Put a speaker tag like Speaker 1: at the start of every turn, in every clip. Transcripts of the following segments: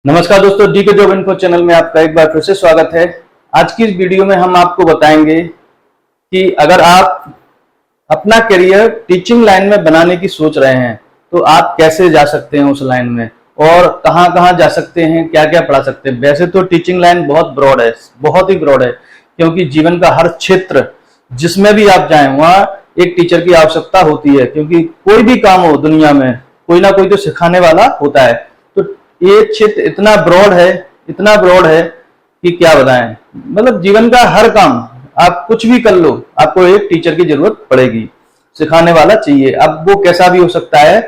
Speaker 1: नमस्कार दोस्तों, डी के जॉब इन्फो चैनल में आपका एक बार फिर से स्वागत है। आज की इस वीडियो में हम आपको बताएंगे कि अगर आप अपना करियर टीचिंग लाइन में बनाने की सोच रहे हैं तो आप कैसे जा सकते हैं उस लाइन में, और कहां कहां जा सकते हैं, क्या क्या पढ़ा सकते हैं। वैसे तो टीचिंग लाइन बहुत ब्रॉड है, बहुत ही ब्रॉड है, क्योंकि जीवन का हर क्षेत्र जिसमें भी आप जाएं वहां एक टीचर की आवश्यकता होती है, क्योंकि कोई भी काम हो दुनिया में कोई ना कोई तो सिखाने वाला होता है। तो ये क्षेत्र इतना ब्रॉड है, इतना ब्रॉड है कि क्या बताएं। मतलब जीवन का हर काम आप कुछ भी कर लो, आपको एक टीचर की जरूरत पड़ेगी, सिखाने वाला चाहिए। अब वो कैसा भी हो सकता है,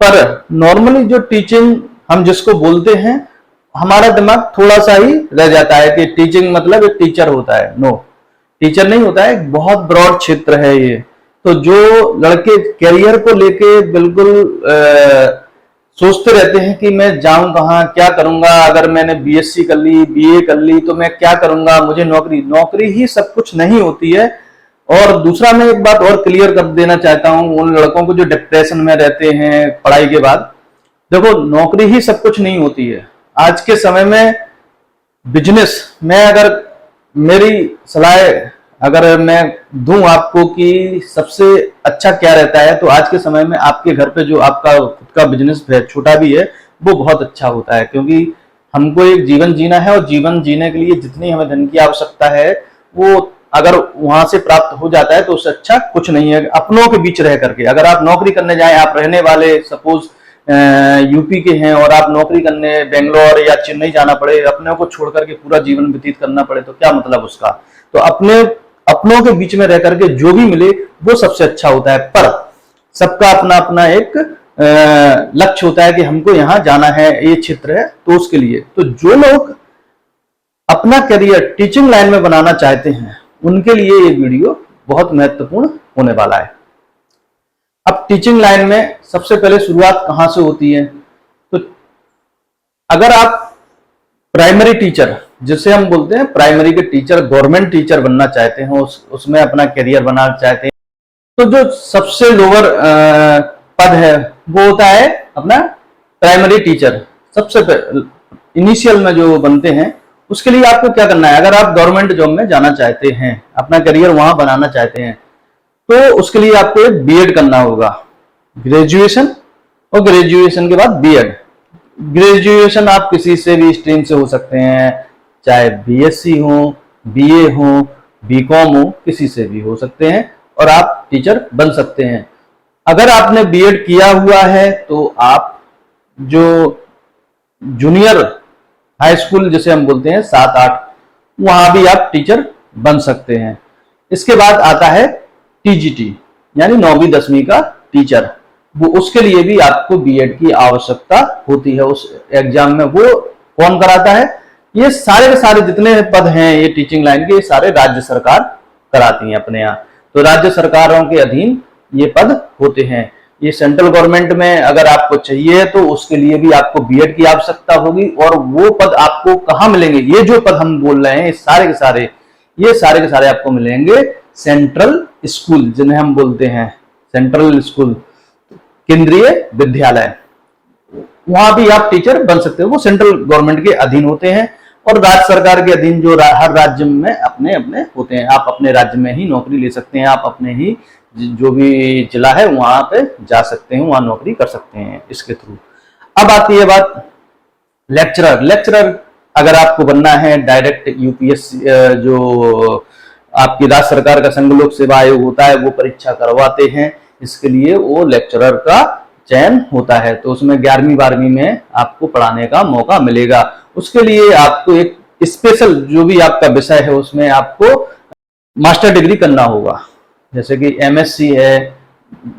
Speaker 1: पर नॉर्मली जो टीचिंग हम जिसको बोलते हैं, हमारा दिमाग थोड़ा सा ही रह जाता है कि टीचिंग मतलब एक टीचर होता है। नो, टीचर नहीं होता है, एक बहुत ब्रॉड क्षेत्र है ये। तो जो लड़के करियर को लेके बिल्कुल सोचते रहते हैं कि मैं जाऊं कहाँ, क्या करूंगा, अगर मैंने बीएससी कर ली, बीए कर ली तो मैं क्या करूंगा, मुझे नौकरी ही सब कुछ नहीं होती है। और दूसरा मैं एक बात और क्लियर कर देना चाहता हूं उन लड़कों को जो डिप्रेशन में रहते हैं पढ़ाई के बाद। देखो, नौकरी ही सब कुछ नहीं होती है। आज के समय में बिजनेस में, अगर मेरी सलाह अगर मैं दूं आपको कि सबसे अच्छा क्या रहता है, तो आज के समय में आपके घर पे जो आपका खुद का बिजनेस है, छोटा भी है, वो बहुत अच्छा होता है। क्योंकि हमको एक जीवन जीना है, और जीवन जीने के लिए जितनी हमें धन की आवश्यकता है वो अगर वहां से प्राप्त हो जाता है तो उससे अच्छा कुछ नहीं है। अपनों के बीच रह करके अगर आप नौकरी करने जाएं, आप रहने वाले सपोज यूपी के हैं और आप नौकरी करने बेंगलोर या चेन्नई जाना पड़े, अपने को छोड़ करके पूरा जीवन व्यतीत करना पड़े, तो क्या मतलब उसका। तो अपनों के बीच में रह करके जो भी मिले वो सबसे अच्छा होता है। पर सबका अपना अपना एक लक्ष्य होता है कि हमको यहाँ जाना है, ये क्षेत्र है, तो उसके लिए तो जो लोग अपना करियर टीचिंग लाइन में बनाना चाहते हैं उनके लिए ये वीडियो बहुत महत्वपूर्ण होने वाला है। अब टीचिंग लाइन में सबसे पहले शुरुआत कहां से होती है, तो अगर आप प्राइमरी टीचर, जिसे हम बोलते हैं प्राइमरी के टीचर, गवर्नमेंट टीचर बनना चाहते हैं, उसमें अपना करियर बनाना चाहते हैं, तो जो सबसे लोअर पद है वो होता है अपना प्राइमरी टीचर। सबसे इनिशियल में जो बनते हैं, उसके लिए आपको क्या करना है, अगर आप गवर्नमेंट जॉब में जाना चाहते हैं, अपना करियर वहां बनाना चाहते हैं, तो उसके लिए आपको एक बीएड करना होगा, ग्रेजुएशन, और ग्रेजुएशन के बाद बीएड। ग्रेजुएशन आप किसी से भी स्ट्रीम से हो सकते हैं, चाहे बीएससी हो, बीए हो, बीकॉम हो, किसी से भी हो सकते हैं, और आप टीचर बन सकते हैं। अगर आपने बीएड किया हुआ है तो आप जो जूनियर हाई स्कूल जिसे हम बोलते हैं 7-8, वहां भी आप टीचर बन सकते हैं। इसके बाद आता है टीजीटी, यानी 9वीं 10वीं का टीचर। वो उसके लिए भी आपको बीएड की आवश्यकता होती है। उस एग्जाम में वो कौन कराता है, ये सारे के सारे जितने पद हैं ये टीचिंग लाइन के, सारे राज्य सरकार कराती है अपने यहाँ। तो राज्य सरकारों के अधीन ये पद होते हैं। ये सेंट्रल गवर्नमेंट में अगर आपको चाहिए तो उसके लिए भी आपको बीएड की आवश्यकता होगी, और वो पद आपको कहाँ मिलेंगे, ये जो पद हम बोल रहे हैं ये सारे के सारे आपको मिलेंगे सेंट्रल स्कूल, जिन्हें हम बोलते हैं सेंट्रल स्कूल, केंद्रीय विद्यालय। वहां भी आप टीचर बन सकते हो, वो सेंट्रल गवर्नमेंट के अधीन होते हैं, और राज्य सरकार के अधीन जो हर राज्य में अपने अपने होते हैं। आप अपने राज्य में ही नौकरी ले सकते हैं, आप अपने ही जो भी जिला है वहां पे जा सकते हैं, वहां नौकरी कर सकते हैं इसके थ्रू। अब आती है बात लेक्चरर अगर आपको बनना है डायरेक्ट यूपीएससी, जो आपकी राज्य सरकार का संघ लोक सेवा आयोग होता है, वो परीक्षा करवाते हैं। इसके लिए वो लेक्चरर का चयन होता है, तो उसमें 11वीं 12वीं में आपको पढ़ाने का मौका मिलेगा। उसके लिए आपको एक स्पेशल जो भी आपका विषय है उसमें आपको मास्टर डिग्री करना होगा, जैसे कि एमएससी है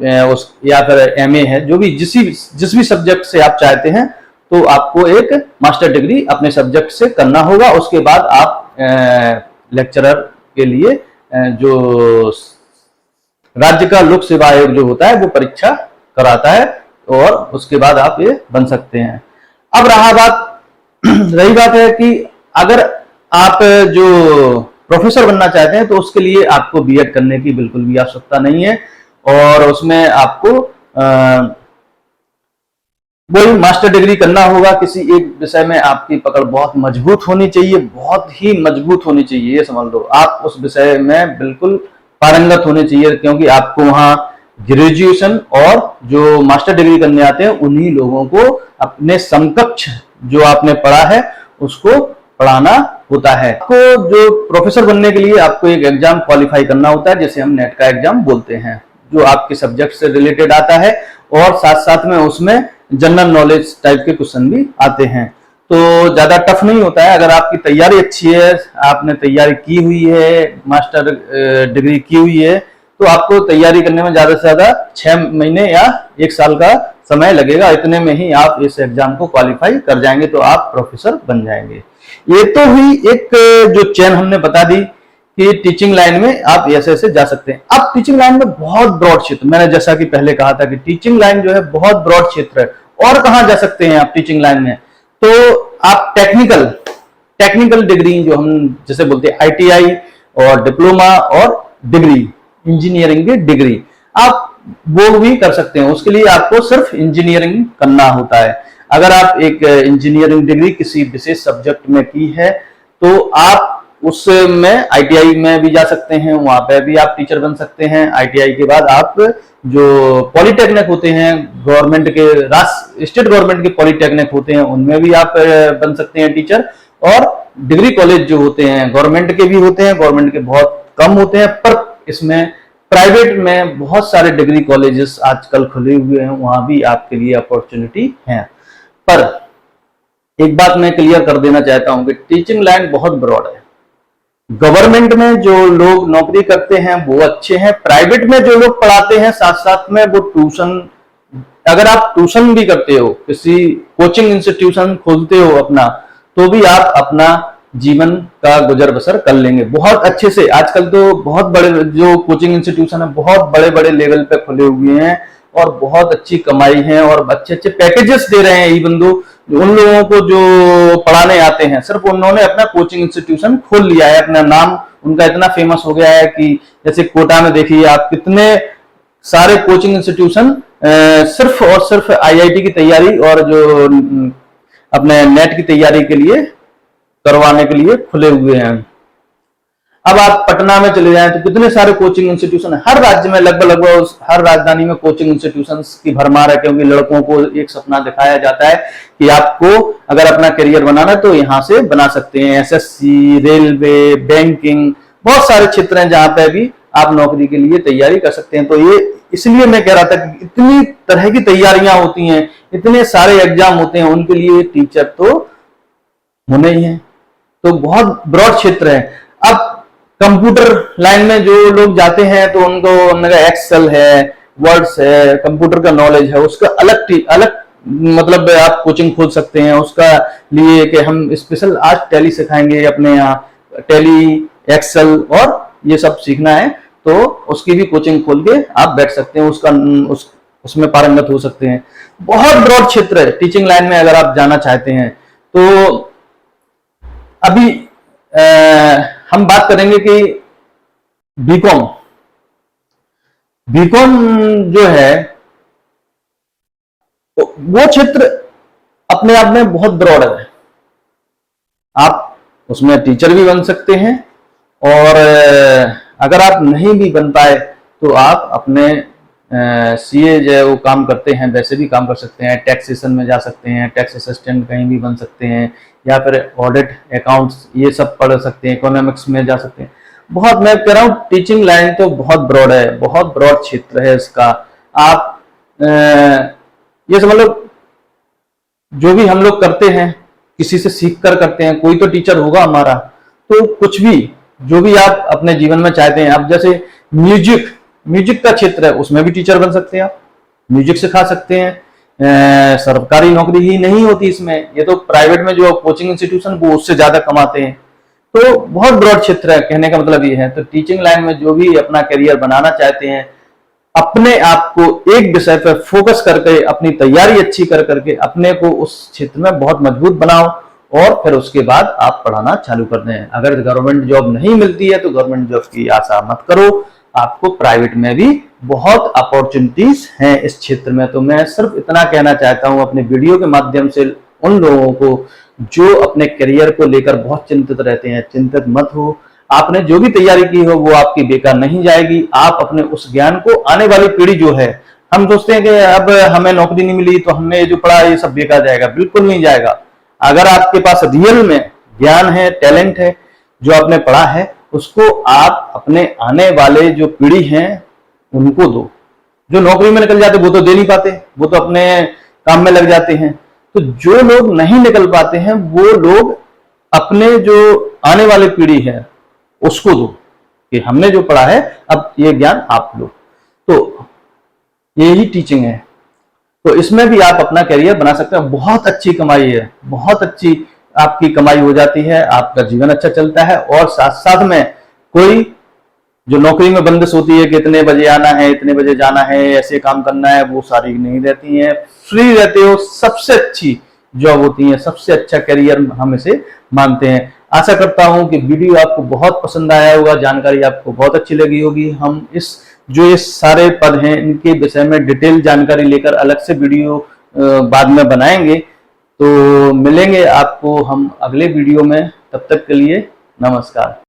Speaker 1: या फिर एमए है, जो भी जिस भी सब्जेक्ट से आप चाहते हैं, तो आपको एक मास्टर डिग्री अपने सब्जेक्ट से करना होगा। उसके बाद आप लेक्चरर के लिए जो राज्य का लोक सेवा आयोग जो होता है वो परीक्षा कराता है, और उसके बाद आप ये बन सकते हैं। अब रही बात है कि अगर आप जो प्रोफेसर बनना चाहते हैं तो उसके लिए आपको बीएड करने की बिल्कुल भी आवश्यकता नहीं है, और उसमें आपको वही मास्टर डिग्री करना होगा किसी एक विषय में, आपकी पकड़ बहुत मजबूत होनी चाहिए, बहुत ही मजबूत होनी चाहिए, ये समझ लो। आप उस विषय में बिल्कुल पारंगत होने चाहिए, क्योंकि आपको वहां ग्रेजुएशन और जो मास्टर डिग्री करने आते हैं उन्हीं लोगों को अपने समकक्ष जो आपने पढ़ा है उसको पढ़ाना होता है। आपको जो प्रोफेसर बनने के लिए आपको एक एग्जाम क्वालिफाई करना होता है, जैसे हम नेट का एग्जाम बोलते हैं, जो आपके सब्जेक्ट से रिलेटेड आता है, और साथ साथ में उसमें जनरल नॉलेज टाइप के क्वेश्चन भी आते हैं। तो ज्यादा टफ नहीं होता है। अगर आपकी तैयारी अच्छी है, आपने तैयारी की हुई है, मास्टर डिग्री की हुई है, तो आपको तैयारी करने में ज्यादा से ज्यादा 6 महीने या 1 साल का समय लगेगा। इतने में ही आप इस एग्जाम को क्वालिफाई कर जाएंगे, तो आप प्रोफेसर बन जाएंगे। ये तो हुई एक जो चेन हमने बता दी कि टीचिंग लाइन में आप ऐसे ऐसे जा सकते हैं। अब टीचिंग लाइन में बहुत ब्रॉड क्षेत्र, मैंने जैसा कि पहले कहा था कि टीचिंग लाइन जो है बहुत ब्रॉड क्षेत्र है। और कहां जा सकते हैं आप टीचिंग लाइन में? तो आप टेक्निकल डिग्री जो हम जैसे बोलते हैं आईटीआई और डिप्लोमा और डिग्री, इंजीनियरिंग की डिग्री, आप वो भी कर सकते हैं। उसके लिए आपको सिर्फ इंजीनियरिंग करना होता है। अगर आप एक इंजीनियरिंग डिग्री किसी विशेष सब्जेक्ट में की है तो आप उसमें आईटीआई में भी जा सकते हैं, वहां पे भी आप टीचर बन सकते हैं। आईटीआई के बाद आप जो पॉलिटेक्निक होते हैं, गवर्नमेंट के स्टेट गवर्नमेंट के पॉलिटेक्निक होते हैं, उनमें भी आप बन सकते हैं टीचर। और डिग्री कॉलेज जो होते हैं गवर्नमेंट के भी होते हैं, गवर्नमेंट के बहुत कम होते हैं, पर इसमें प्राइवेट में बहुत सारे डिग्री कॉलेजेस आजकल खुले हुए हैं, वहां भी आपके लिए अपॉर्चुनिटी है। पर एक बात मैं क्लियर कर देना चाहता हूं कि टीचिंग लाइन बहुत ब्रॉड है। गवर्नमेंट में जो लोग नौकरी करते हैं वो अच्छे हैं, प्राइवेट में जो लोग पढ़ाते हैं साथ साथ में वो ट्यूशन, अगर आप ट्यूशन भी करते हो, किसी कोचिंग इंस्टीट्यूशन खोलते हो अपना, तो भी आप अपना जीवन का गुजर बसर कर लेंगे बहुत अच्छे से। आजकल तो बहुत बड़े जो कोचिंग इंस्टीट्यूशन है बहुत बड़े बड़े लेवल पे खुले हुए हैं और बहुत अच्छी कमाई है और अच्छे अच्छे पैकेजेस दे रहे हैं। इवन दो उन लोगों को जो पढ़ाने आते हैं, सिर्फ उन्होंने अपना कोचिंग इंस्टीट्यूशन खोल लिया है, अपना नाम उनका इतना फेमस हो गया है कि जैसे कोटा में देखिए आप कितने सारे कोचिंग इंस्टीट्यूशन सिर्फ और सिर्फ आईआईटी की तैयारी और जो अपने नेट की तैयारी के लिए करवाने के लिए खुले हुए हैं। अब आप पटना में चले जाएं तो कितने सारे कोचिंग इंस्टीट्यूशन है, हर राज्य में लगभग हर राजधानी में कोचिंग इंस्टीट्यूशंस की भरमार है, क्योंकि लड़कों को एक सपना दिखाया जाता है कि आपको अगर अपना करियर बनाना है तो यहाँ से बना सकते हैं। एसएससी, रेलवे, बैंकिंग, बहुत सारे क्षेत्र हैं जहां पे भी आप नौकरी के लिए तैयारी कर सकते हैं। तो ये इसलिए मैं कह रहा था कि इतनी तरह की तैयारियां होती हैं, इतने सारे एग्जाम होते हैं, उनके लिए टीचर तो होने ही है। तो बहुत ब्रॉड क्षेत्र है। अब कंप्यूटर लाइन में जो लोग जाते हैं तो उनका एक्सेल है, वर्ड्स है, कंप्यूटर का नॉलेज है, उसका अलग मतलब आप कोचिंग खोल सकते हैं उसका लिए कि हम स्पेशल आज टैली सिखाएंगे, अपने यहाँ टैली, एक्सेल और ये सब सीखना है, तो उसकी भी कोचिंग खोल के आप बैठ सकते हैं, उसमें पारंगत हो सकते हैं। बहुत ब्रॉड क्षेत्र है टीचिंग लाइन में अगर आप जाना चाहते हैं। तो अभी हम बात करेंगे कि बीकॉम जो है वो क्षेत्र अपने आप में बहुत ब्रॉड है। आप उसमें टीचर भी बन सकते हैं और अगर आप नहीं भी बन पाए तो आप अपने सीए जो वो काम करते हैं वैसे भी काम कर सकते हैं, टैक्सेशन में जा सकते हैं, टैक्स असिस्टेंट कहीं भी बन सकते हैं, या फिर ऑडिट, अकाउंट्स ये सब पढ़ सकते हैं, इकोनॉमिक्स में जा सकते हैं। बहुत मैं कह रहा हूँ टीचिंग लाइन तो बहुत ब्रॉड है, बहुत ब्रॉड क्षेत्र है इसका। आप ये समझ लो जो भी हम लोग करते हैं किसी से सीख कर करते हैं, कोई तो टीचर होगा हमारा। तो कुछ भी जो भी आप अपने जीवन में चाहते हैं, आप जैसे म्यूजिक का क्षेत्र है उसमें भी टीचर बन सकते हैं, आप म्यूजिक सिखा सकते हैं। सरकारी नौकरी ही नहीं होती इसमें, ये तो प्राइवेट में जो कोचिंग इंस्टीट्यूशन वो उससे ज्यादा कमाते हैं। तो बहुत ब्रॉड क्षेत्र है, कहने का मतलब ये है। तो टीचिंग लाइन में जो भी अपना करियर बनाना चाहते हैं, अपने आप को एक विषय पर फोकस करके अपनी तैयारी अच्छी कर करके अपने को उस क्षेत्र में बहुत मजबूत बनाओ और फिर उसके बाद आप पढ़ाना चालू कर दें। अगर गवर्नमेंट जॉब नहीं मिलती है तो गवर्नमेंट जॉब की आशा मत करो, आपको प्राइवेट में भी बहुत अपॉर्चुनिटीज हैं इस क्षेत्र में। तो मैं सिर्फ इतना कहना चाहता हूं अपने वीडियो के माध्यम से उन लोगों को जो अपने करियर को लेकर बहुत चिंतित रहते हैं, चिंतित मत हो। आपने जो भी तैयारी की हो वो आपकी बेकार नहीं जाएगी। आप अपने उस ज्ञान को आने वाली पीढ़ी जो है, हम सोचते हैं कि अब हमें नौकरी नहीं मिली तो हमने जो पढ़ा ये सब बेकार जाएगा, बिल्कुल नहीं जाएगा। अगर आपके पास रियल में ज्ञान है, टैलेंट है, जो आपने पढ़ा है, उसको आप अपने आने वाले जो पीढ़ी हैं उनको दो। जो नौकरी में निकल जाते वो तो दे नहीं पाते, वो तो अपने काम में लग जाते हैं। तो जो लोग नहीं निकल पाते हैं वो लोग अपने जो आने वाली पीढ़ी है उसको दो कि हमने जो पढ़ा है अब ये ज्ञान आप लो। तो यही टीचिंग है। तो इसमें भी आप अपना करियर बना सकते हैं। बहुत अच्छी कमाई है, बहुत अच्छी आपकी कमाई हो जाती है, आपका जीवन अच्छा चलता है। और साथ साथ में कोई जो नौकरी में बंदिश होती है कि इतने बजे आना है, इतने बजे जाना है, ऐसे काम करना है, वो सारी नहीं रहती हैं। फ्री रहते हो। सबसे अच्छी जॉब होती है, सबसे अच्छा करियर हम इसे मानते हैं। आशा करता हूं कि वीडियो आपको बहुत पसंद आया होगा, जानकारी आपको बहुत अच्छी लगी होगी। हम ये सारे पद हैं इनके विषय में डिटेल जानकारी लेकर अलग से वीडियो बाद में बनाएंगे। तो मिलेंगे आपको हम अगले वीडियो में, तब तक के लिए नमस्कार।